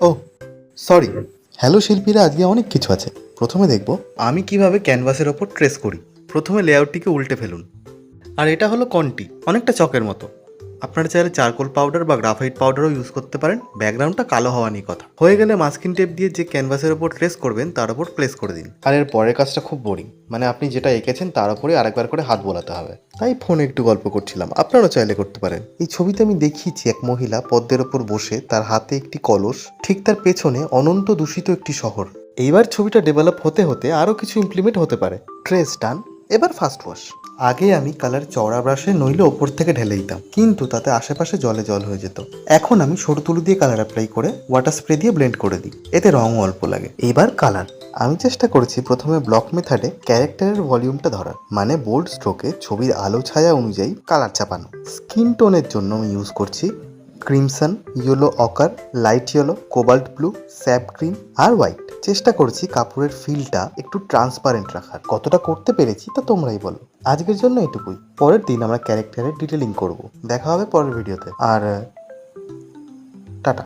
ও sorry. Hello শিল্পীরা, আজকে অনেক কিছু আছে। প্রথমে দেখব আমি কিভাবে ক্যানভাসের ওপর ট্রেস করি। প্রথমে লেআউটটিকে উল্টে ফেলুন। আর এটা হলো কন্টি, অনেকটা চকের মতো। আপনারা চাইলে চারকোল পাউডার বা গ্রাফাইট পাউডারও ইউজ করতে পারেন। ব্যাকগ্রাউন্ডটা কালো হওয়া নিয়ে কথা। হয়ে গেলে মাস্কিং টেপ দিয়ে যে ক্যানভাসের ওপর ট্রেস করবেন তার ওপর প্লেস করে দিন। আর এর পরের কাজটা খুব বোরিং, মানে আপনি যেটা এঁকেছেন তার উপরে আরেকবার করে হাত বোলাতে হবে। তাই ফোনে একটু গল্প করছিলাম, আপনারাও চাইলে করতে পারেন। এই ছবিতে আমি দেখিয়েছি এক মহিলা পদ্মের ওপর বসে, তার হাতে একটি কলস, ঠিক তার পেছনে অনন্ত দূষিত একটি শহর। এইবার ছবিটা ডেভেলপ হতে হতে আরও কিছু ইমপ্লিমেন্ট হতে পারে। ট্রেস ডান, এবার ফার্স্ট ওয়াশ। আগে আমি কালার চওড়া ব্রাশে নইলে ওপর থেকে ঢেলে দিতাম, কিন্তু তাতে আশেপাশে জলে জল হয়ে যেত। এখন আমি সরু তুলি দিয়ে কালার অ্যাপ্লাই করে ওয়াটার স্প্রে দিয়ে ব্লেন্ড করে দিই, এতে রঙও অল্প লাগে। এবার কালার আমি চেষ্টা করেছি প্রথমে ব্লক মেথডে ক্যারেক্টারের ভলিউমটা ধরার, মানে বোল্ড স্ট্রোকে ছবির আলো ছায়া অনুযায়ী কালার চাপানো। স্কিন টোনের জন্য আমি ইউজ করছি crimson, yellow ochre, light yellow, cobalt blue, sap green আর হোয়াইট। চেষ্টা করছি কাপড়ের ফিলটা একটু ট্রান্সপারেন্ট রাখার। কতটা করতে পেরেছি তা তোমরাই বলো। আজকের জন্য এটুকুই। পরের দিন আমরা ক্যারেক্টারের ডিটেলিং করব। দেখা হবে পরের ভিডিওতে। আর